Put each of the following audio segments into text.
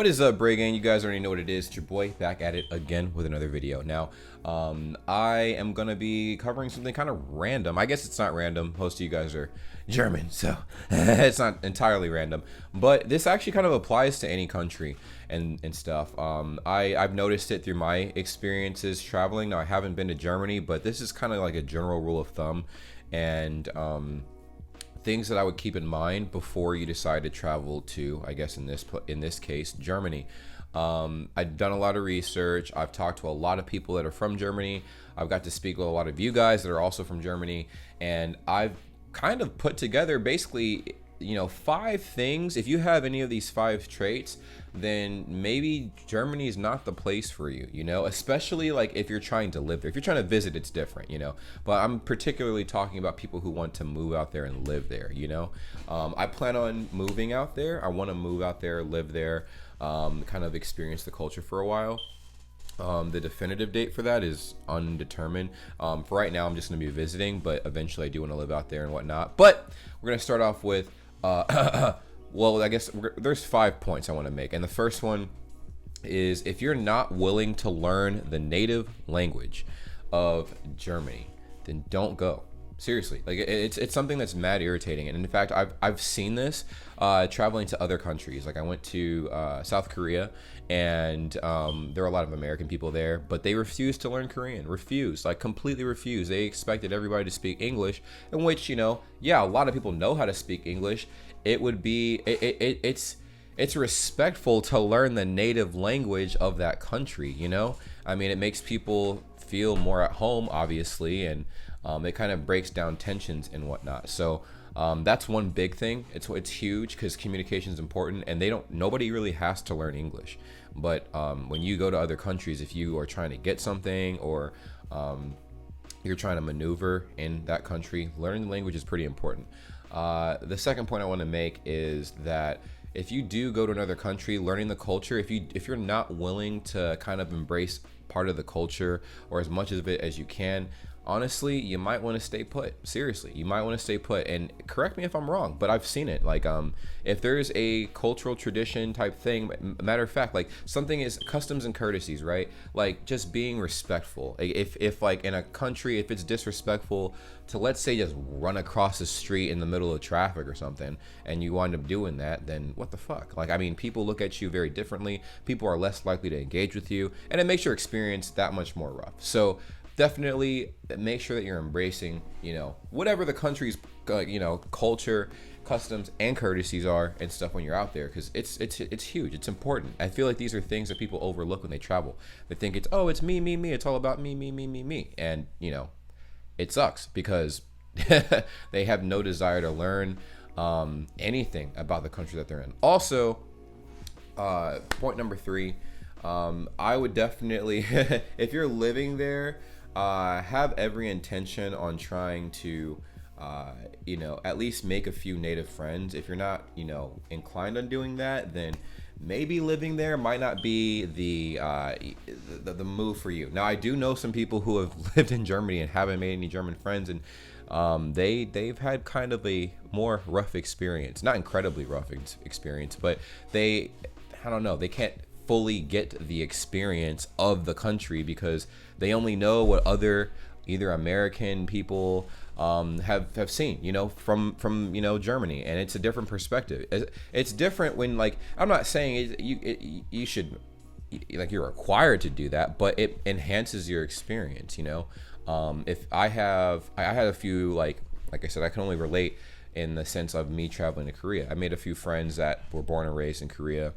What is up, Bray Gang? You guys already know what it is. It's your boy back at it again with another video. Now, I am gonna be covering something kind of random. I guess it's not random. Most of you guys are German, so it's not entirely random. But this actually kind of applies to any country and stuff. I've noticed it through my experiences traveling. Now, I haven't been to Germany, but this is kind of like a general rule of thumb, and things that I would keep in mind before you decide to travel to, I guess in this case, Germany. I've done a lot of research. I've talked to a lot of people that are from Germany. I've got to speak with a lot of you guys that are also from Germany, and I've kind of put together basically, 5 things. If you have any of these 5 traits, then maybe Germany is not the place for you, especially like if you're trying to live there. If you're trying to visit, it's different, but I'm particularly talking about people who want to move out there and live there. I plan on moving out there. I want to move out there, live there, kind of experience the culture for a while. The definitive date for that is undetermined. For right now, I'm just going to be visiting, but eventually I do want to live out there and whatnot. But we're going to start off with well, I guess there's 5 points I want to make. And the first one is, if you're not willing to learn the native language of Germany, then don't go. Seriously, like it's something that's mad irritating. And in fact, I've seen this traveling to other countries. Like I went to South Korea, and there are a lot of American people there, but they refused to learn Korean. Completely refused. They expected everybody to speak English, in which, yeah, a lot of people know how to speak English. It would be it's respectful to learn the native language of that country. I mean, it makes people feel more at home, obviously, and it kind of breaks down tensions and whatnot. So that's one big thing. It's huge because communication is important, and nobody really has to learn English. But when you go to other countries, if you are trying to get something, or you're trying to maneuver in that country, learning the language is pretty important. The second point I want to make is that if you do go to another country, learning the culture, if you're not willing to kind of embrace part of the culture or as much of it as you can, honestly, you might want to stay put. Seriously, you might want to stay put. And correct me if I'm wrong, but I've seen it. Like, if there's a cultural tradition type thing, matter of fact, like something is customs and courtesies, right? Like just being respectful. If like in a country, if it's disrespectful to, let's say, just run across the street in the middle of traffic or something, and you wind up doing that, then what the fuck? Like, I mean, people look at you very differently. People are less likely to engage with you, and it makes your experience that much more rough. So definitely make sure that you're embracing, whatever the country's, culture, customs, and courtesies are and stuff when you're out there, because it's huge. It's important. I feel like these are things that people overlook when they travel. They think it's me, me, me. It's all about me, me, me, me, me. And, it sucks because they have no desire to learn anything about the country that they're in. Also, point number 3, I would definitely, if you're living there, have every intention on trying to, at least make a few native friends. If you're not, inclined on doing that, then maybe living there might not be the move for you. Now, I do know some people who have lived in Germany and haven't made any German friends, and they've had kind of a more rough experience. Not incredibly rough experience, but I don't know, they can't fully get the experience of the country because they only know what other either American people have seen, from Germany, and it's a different perspective. It's different when, like, I'm not saying you should, like, you're required to do that, but it enhances your experience. If I had a few, like I said, I can only relate in the sense of me traveling to Korea. I made a few friends that were born and raised in Korea.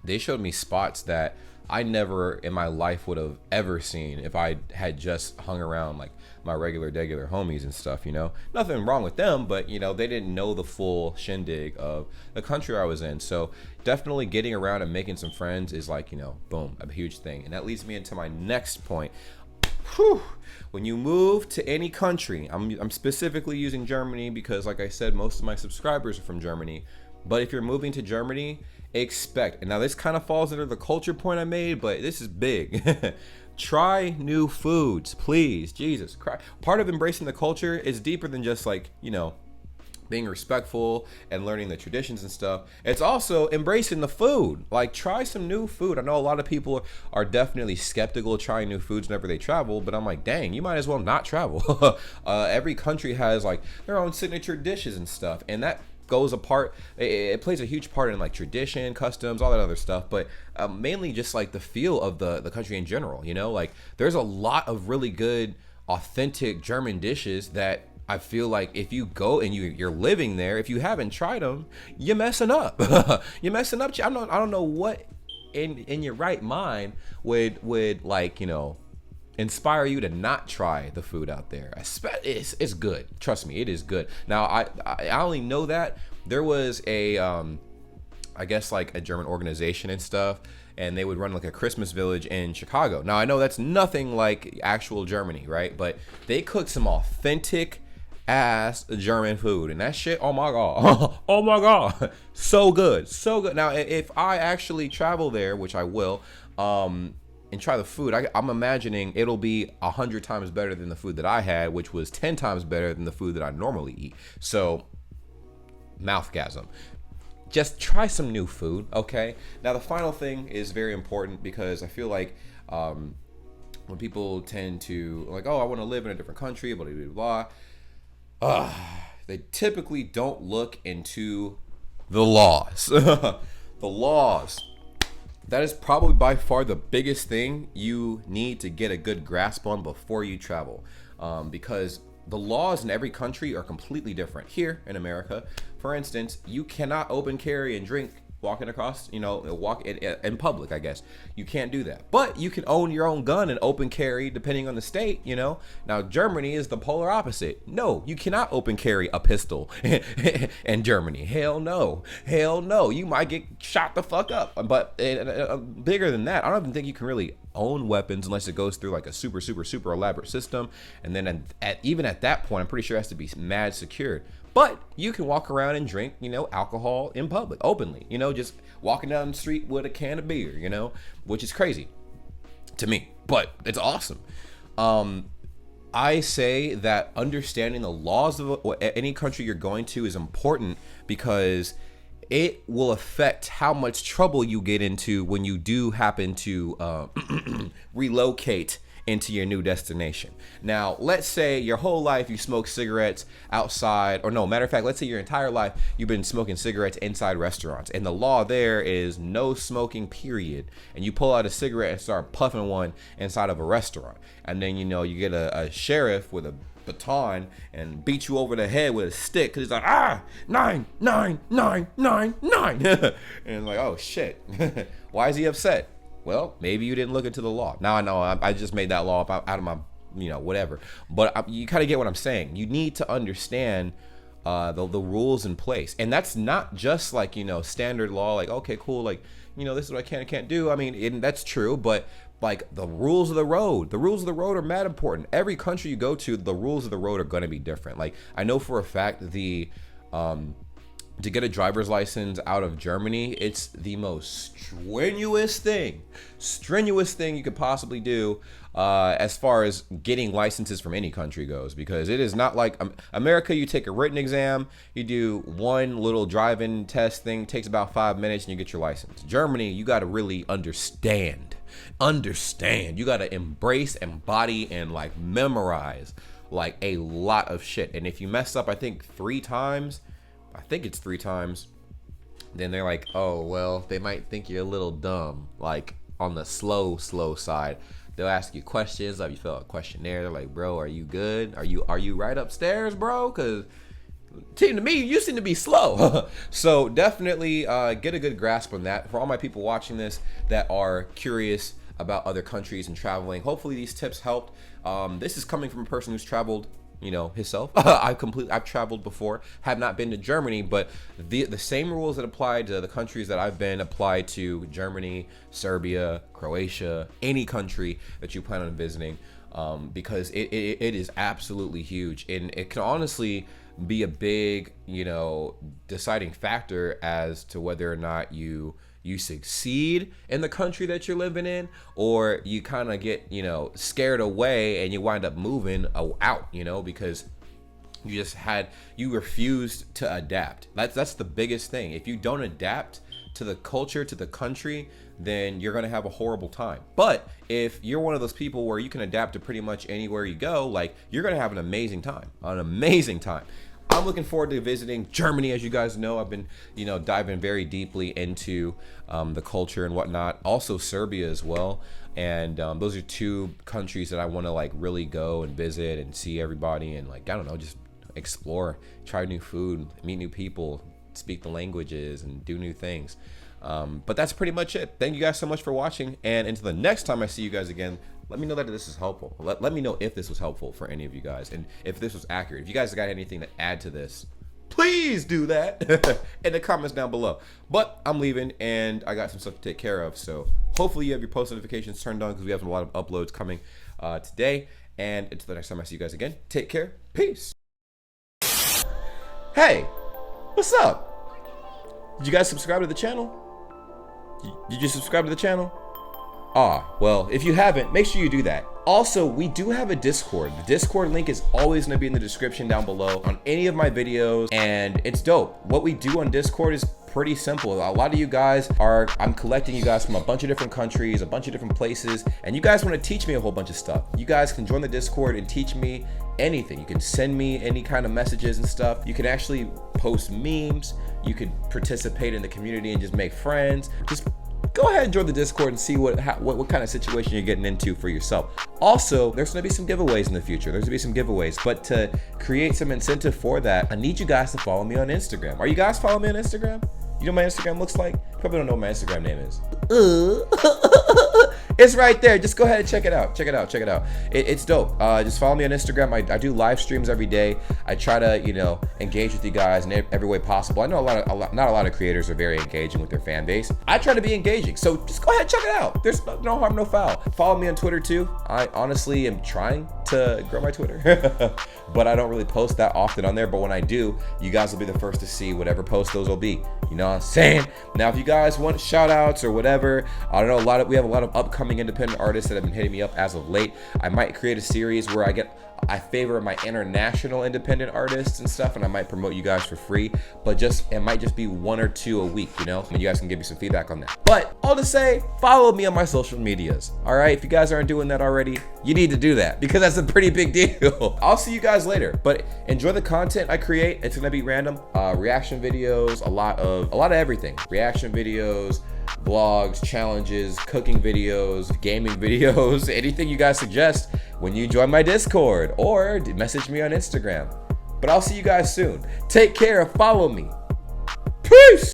They showed me spots that I never in my life would have ever seen if I had just hung around like my regular homies and stuff. Nothing wrong with them, but they didn't know the full shindig of the country I was in. So definitely getting around and making some friends is like, boom, a huge thing. And that leads me into my next point. When you move to any country, I'm specifically using Germany because, like I said, most of my subscribers are from Germany. But if you're moving to Germany, expect, and now this kind of falls under the culture point I made, but this is big. Try new foods, please. Jesus Christ. Part of embracing the culture is deeper than just, like, being respectful and learning the traditions and stuff. It's also embracing the food. Like, try some new food. I know a lot of people are definitely skeptical of trying new foods whenever they travel, but I'm like, dang, you might as well not travel. Every country has like their own signature dishes and stuff, and that goes apart. It plays a huge part in like tradition, customs, all that other stuff, but mainly just like the feel of the country in general. You know, like there's a lot of really good, authentic German dishes that I feel like if you go and you're living there, if you haven't tried them, you're messing up. You're messing up. I don't know what in your right mind would like, you know, inspire you to not try the food out there. It's good. Trust me, it is good. Now I only know that there was a I guess like a German organization and stuff, and they would run like a Christmas village in Chicago. Now I know that's nothing like actual Germany, right? But they cooked some authentic ass German food, and that shit, oh my god, oh my god, so good, so good. Now if I actually travel there, which I will, and try the food, I'm imagining it'll be 100 times better than the food that I had, which was 10 times better than the food that I normally eat. So mouthgasm. Just try some new food, okay? Now the final thing is very important, because I feel like when people tend to like, oh, I want to live in a different country, blah blah blah. They typically don't look into the laws. The laws. That is probably by far the biggest thing you need to get a good grasp on before you travel, because the laws in every country are completely different. Here in America, for instance, you cannot open carry and drink walking across, you know, walk in public, I guess. You can't do that. But you can own your own gun and open carry depending on the state, you know. Now, Germany is the polar opposite. No, you cannot open carry a pistol in Germany. Hell no. Hell no. You might get shot the fuck up. But bigger than that, I don't even think you can really own weapons unless it goes through like a super elaborate system. And then even at that point, I'm pretty sure it has to be mad secured. But you can walk around and drink, you know, alcohol in public, openly, you know, just walking down the street with a can of beer, you know, which is crazy to me, but it's awesome. I say that understanding the laws of any country you're going to is important, because it will affect how much trouble you get into when you do happen to relocate into your new destination. Now, let's say your whole life you smoke cigarettes outside, or no, matter of fact, let's say your entire life you've been smoking cigarettes inside restaurants, and the law there is no smoking, period. And you pull out a cigarette and start puffing one inside of a restaurant, and then, you know, you get a sheriff with a baton and beat you over the head with a stick, because he's like, 99999. And it's like, oh shit. Why is he upset? Well, maybe you didn't look into the law. Now I know I just made that law up out of my, you know, whatever. But you kind of get what I'm saying. You need to understand the rules in place. And that's not just like, you know, standard law, like, okay, cool, like, you know, this is what I can and can't do. I mean, that's true, but like the rules of the road are mad important. Every country you go to, the rules of the road are going to be different. Like, I know for a fact to get a driver's license out of Germany, it's the most strenuous thing you could possibly do as far as getting licenses from any country goes, because it is not like America. You take a written exam, you do one little drive-in test thing, takes about 5 minutes, and you get your license. Germany, you got to really understand. You got to embrace, embody, and like memorize like a lot of shit. And if you mess up, I think it's 3 times, then they're like, oh, well, they might think you're a little dumb, like on the slow side. They'll ask you questions, like you fill out a questionnaire. They're like, bro, are you good? Are you right upstairs, bro? Because to me, you seem to be slow. So definitely get a good grasp on that. For all my people watching this that are curious about other countries and traveling, hopefully these tips helped. This is coming from a person who's traveled, you know, himself. I've traveled before, have not been to Germany, but the same rules that apply to the countries that I've been apply to Germany, Serbia, Croatia, any country that you plan on visiting, because it is absolutely huge, and it can honestly be a big, you know, deciding factor as to whether or not you succeed in the country that you're living in, or you kind of get, you know, scared away and you wind up moving out, you know, because You refused to adapt. That's the biggest thing. If you don't adapt to the culture, to the country, then you're gonna have a horrible time. But if you're one of those people where you can adapt to pretty much anywhere you go, like, you're gonna have an amazing time. I'm looking forward to visiting Germany. As you guys know, I've been, diving very deeply into the culture and whatnot. Also Serbia as well. And those are two countries that I want to like really go and visit and see everybody and, like, I don't know, just explore, try new food, meet new people, speak the languages, and do new things. But that's pretty much it. Thank you guys so much for watching, and until the next time I see you guys again, let me know that this is helpful. Let me know if this was helpful for any of you guys, and if this was accurate. If you guys got anything to add to this, please do that in the comments down below. But I'm leaving, and I got some stuff to take care of, so hopefully you have your post notifications turned on, because we have a lot of uploads coming today. And until the next time I see you guys again, take care. Peace. Hey, what's up? Did you guys subscribe to the channel? Did you subscribe to the channel? Well, if you haven't, make sure you do that. Also, we do have a Discord. The Discord link is always going to be in the description down below on any of my videos, and it's dope. What we do on Discord is pretty simple. A lot of you guys I'm collecting you guys from a bunch of different countries, a bunch of different places, and you guys want to teach me a whole bunch of stuff. You guys can join the Discord and teach me anything. You can send me any kind of messages and stuff. You can actually post memes. You could participate in the community and just make friends. Just go ahead and join the Discord and see what kind of situation you're getting into for yourself. Also, there's going to be some giveaways in the future. But to create some incentive for that, I need you guys to follow me on Instagram. Are you guys following me on Instagram? You know what my Instagram looks like? Probably don't know what my Instagram name is. It's right there. Just go ahead and check it out. It's dope. Just follow me on Instagram. I do live streams every day. I try to, engage with you guys in every way possible. I know not a lot of creators are very engaging with their fan base. I try to be engaging, so just go ahead and check it out. There's no harm, no foul. Follow me on Twitter too. I honestly am trying to grow my Twitter, but I don't really post that often on there. But when I do, you guys will be the first to see whatever post those will be. You know what I'm saying? Now, if you guys want shout outs or whatever, I don't know, we have a lot of upcoming independent artists that have been hitting me up as of late. I might create a series where I favor my international independent artists and stuff, and I might promote you guys for free, but it might just be 1 or 2 a week, and you guys can give me some feedback on that. But all to say, follow me on my social medias. All right, if you guys aren't doing that already, you need to do that, because that's a pretty big deal. I'll see you guys later, but enjoy the content I create. It's gonna be random reaction videos, a lot of everything. Reaction videos, vlogs, challenges, cooking videos, gaming videos, anything you guys suggest when you join my Discord or message me on Instagram. But I'll see you guys soon. Take care and follow me. Peace!